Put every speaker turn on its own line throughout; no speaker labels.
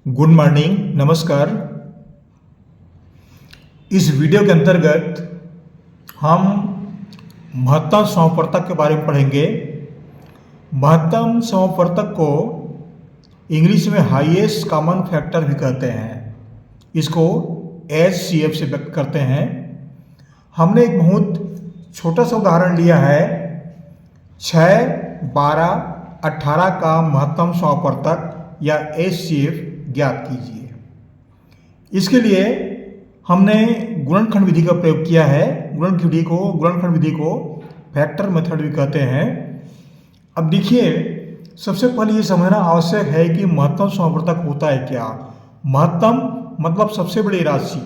Good morning, नमस्कार। इस video के अंतर्गत हम महत्तम समापवर्तक के बारे में पढ़ेंगे। महत्तम समापवर्तक को इंग्लिश में हाईएस्ट कॉमन फैक्टर भी कहते हैं। इसको HCF से व्यक्त करते हैं। हमने एक बहुत छोटा सा उदाहरण लिया है। 6, 12, 18 का महत्तम समापवर्तक या HCF ज्ञात कीजिए। इसके लिए हमने गुणनखंड विधि का प्रयोग किया है। गुणनखंड विधि को फैक्टर मेथड भी कहते हैं। अब देखिए, सबसे पहले ये समझना आवश्यक है कि महत्तम समापवर्तक होता है क्या। महत्तम मतलब सबसे बड़ी राशि,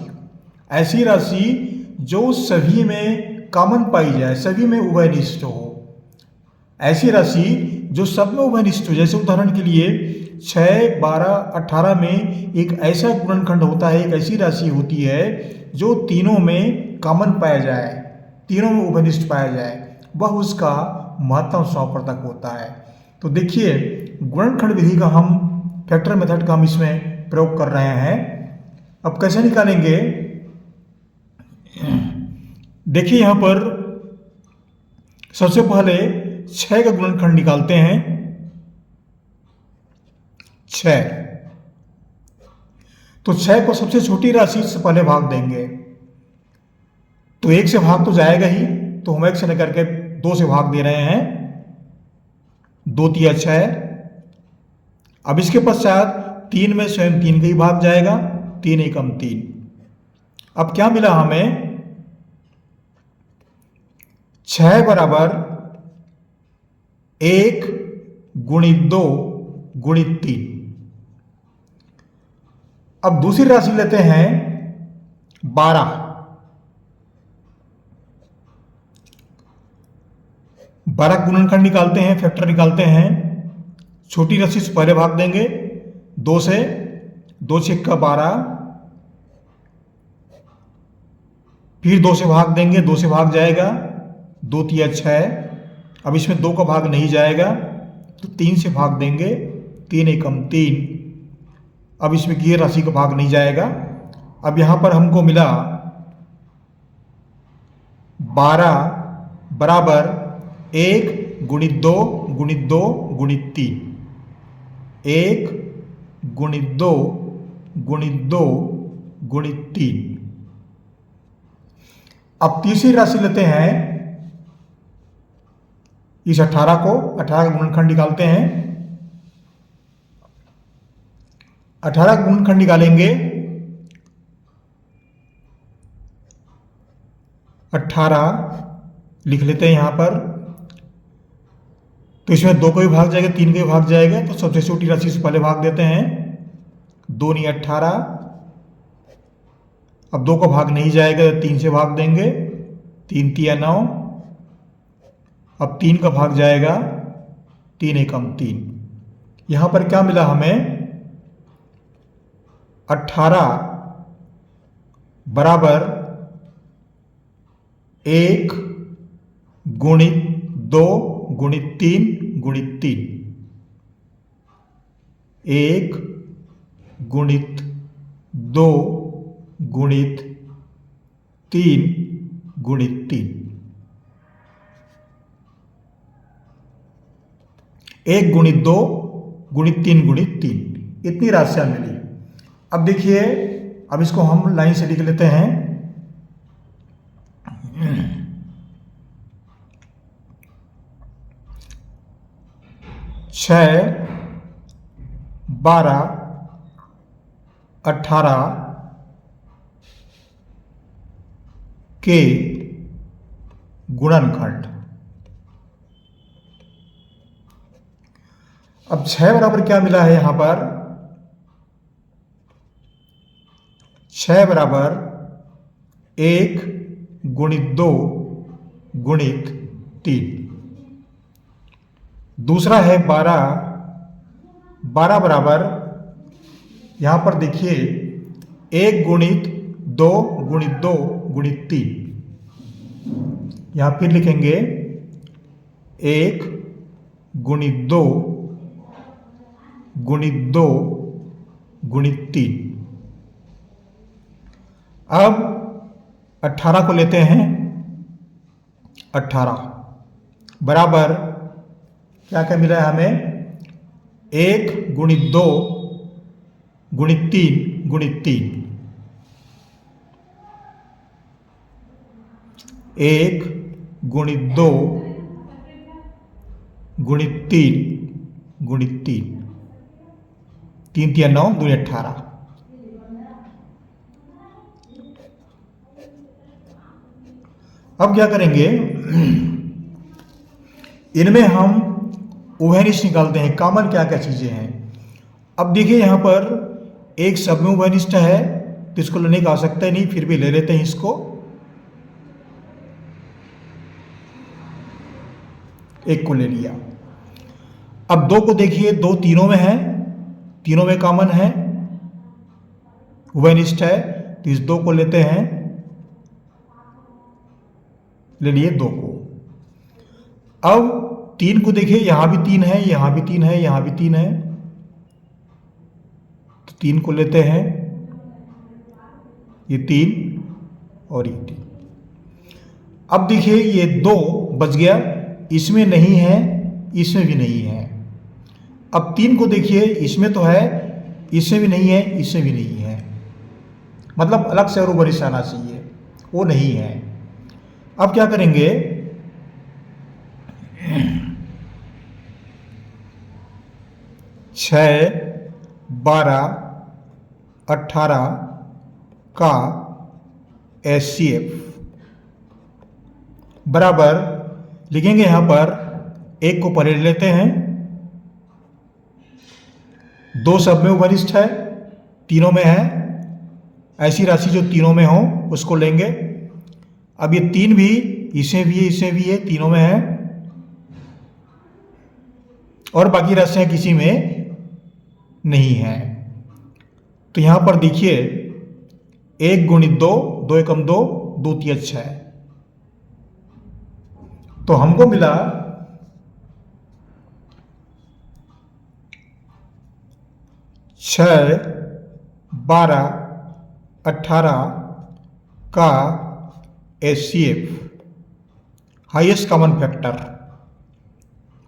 ऐसी राशि जो सभी में कॉमन पाई जाए, सभी में उभयनिष्ठ हो। ऐसी राशि जो सब में उभयनिष्ठ हो। जैसे उदाहरण के लिए 6, 12, 18 में एक ऐसा गुणनखंड होता है, एक ऐसी राशि होती है जो तीनों में कॉमन पाया जाए, तीनों में उभयनिष्ठ पाया जाए, वह उसका महत्तम समापवर्तक होता है। तो देखिए, गुणनखंड विधि का फैक्टर मेथड का हम इसमें प्रयोग कर रहे हैं। अब कैसे निकालेंगे, देखिए यहाँ पर सबसे पहले 6 का गुणनखंड निकालते हैं। 6, तो 6 को सबसे छोटी राशि से पहले भाग देंगे तो 1 से भाग तो जाएगा ही, तो हम 1 से लेकर के 2 से भाग दे रहे हैं। 2 तिया 6। अब इसके पश्चात 3 में स्वयं 3 का ही भाग जाएगा। 3 एकम 3। अब क्या मिला हमें, 6 बराबर 1 गुणित 2 गुणित 3। अब दूसरी राशि लेते हैं 12। 12 गुणनखंड निकालते हैं, फैक्टर निकालते हैं। छोटी राशि से पहले भाग देंगे 2 से। 2 6 का 12, फिर 2 से भाग देंगे, 2 से भाग जाएगा। 2 तिया 6। अब इसमें 2 का भाग नहीं जाएगा तो 3 से भाग देंगे। 3 एकम 3। अब इसमें ये राशि का भाग नहीं जाएगा। अब यहाँ पर हमको मिला 12 बराबर 1 गुणित 2 गुणित 2 गुणित 3। 1 गुणित 2 गुणित 2 गुणित 3। अब तीसरी राशि लेते हैं, इस 18 का गुणनखंड निकालते हैं। 18 का गुणनखंड निकालेंगे। 18 लिख लेते हैं यहाँ पर, तो इसमें 2 का भी भाग जाएगा, 3 का भी भाग जाएगा, तो सबसे छोटी राशि से पहले भाग देते हैं। 2 नी 18। अब 2 का भाग नहीं जाएगा तो 3 से भाग देंगे। 3 तिया 9। अब 3 का भाग जाएगा। 3 एकम 3। यहाँ पर क्या मिला हमें, 18 बराबर 1 गुणित 2 गुणित 3 गुणित 3। 1 गुणित 2 गुणित 3 गुणित 3। 1 गुणित 2 गुणित 3 गुणित 3, इतनी राशियां मिली। अब देखिए, अब इसको हम लाइन से लिख लेते हैं। 6, 12, 18 के गुणनखंड। अब 6 बराबर क्या मिला है यहाँ पर, 6 बराबर 1 गुणित 2 गुणित 3। दूसरा है 12। 12 बराबर, यहाँ पर देखिए 1 गुणित 2 गुणित 2 गुणित 3। यहाँ फिर लिखेंगे 1 गुणित 2 गुणित 2 गुणित 3। अब 18 को लेते हैं। 18 बराबर क्या क्या मिला है हमें? 1 गुणित 2 गुणित 3 गुणित 3। 1 गुणित 2 गुणित 3 गुणित 3। 3 3 9 2 18। अब क्या करेंगे? इनमें हम उभयनिष्ठ निकालते हैं। कॉमन क्या क्या चीजें हैं? अब देखिए यहां पर एक सब में उभयनिष्ठ है तो इसको लेने का आवश्यकता ही नहीं, फिर भी ले लेते हैं इसको। एक को ले लिया। अब 2 को देखिए, 2 तीनों में है, तीनों में कॉमन है, उभयनिष्ठ है, तो इस 2 को लेते हैं। ले लिए 2 को। अब 3 को देखिए, यहां भी 3 है, यहां भी 3 है, यहां भी 3 है, तो 3 को लेते हैं। ये 3 और ये 3। अब देखिए ये 2 बच गया, इसमें नहीं है, इसमें भी नहीं है। अब 3 को देखिए, इसमें तो है, इसमें भी नहीं है, इसमें भी नहीं है, मतलब अलग से और उभयनिष्ठ आना चाहिए, वो नहीं है। अब क्या करेंगे? 6 12 18 का HCF बराबर लिखेंगे। यहां पर 1 को पहले लेते हैं। 2 सब में उभयनिष्ठ है, तीनों में है, ऐसी राशि जो तीनों में हो उसको लेंगे। अब ये 3 भी, इसमें भी है, इसमें भी है, तीनों में है, और बाकी राशियां किसी में नहीं है। तो यहां पर देखिए 1 गुणित 2, 2 एकम 2, 2 तिया 6, तो हमको मिला 6 12 18 का HCF हाईएस्ट कॉमन फैक्टर,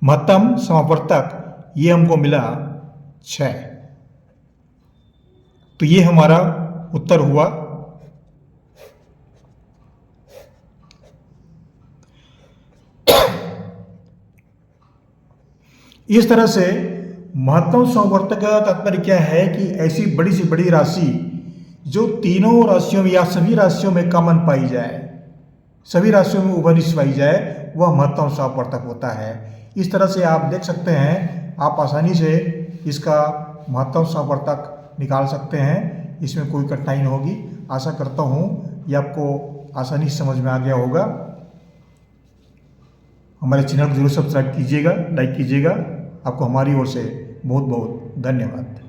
महत्तम समावर्तक, ये हमको मिला 6। तो ये हमारा उत्तर हुआ। इस तरह से महत्तम समावर्तक का तात्पर्य क्या है कि ऐसी बड़ी से बड़ी राशि जो तीनों राशियों में या सभी राशियों में कॉमन पाई जाए, सभी राशियों में उभयनिष्ठ पाई जाए, वह महत्तम समावर्तक होता है। इस तरह से आप देख सकते हैं, आप आसानी से इसका महत्तम समावर्तक निकाल सकते हैं, इसमें कोई कठिनाई नहीं होगी। आशा करता हूँ ये आपको आसानी से समझ में आ गया होगा। हमारे चैनल को जरूर सब्सक्राइब कीजिएगा, लाइक कीजिएगा। आपको हमारी ओर से बहुत बहुत धन्यवाद।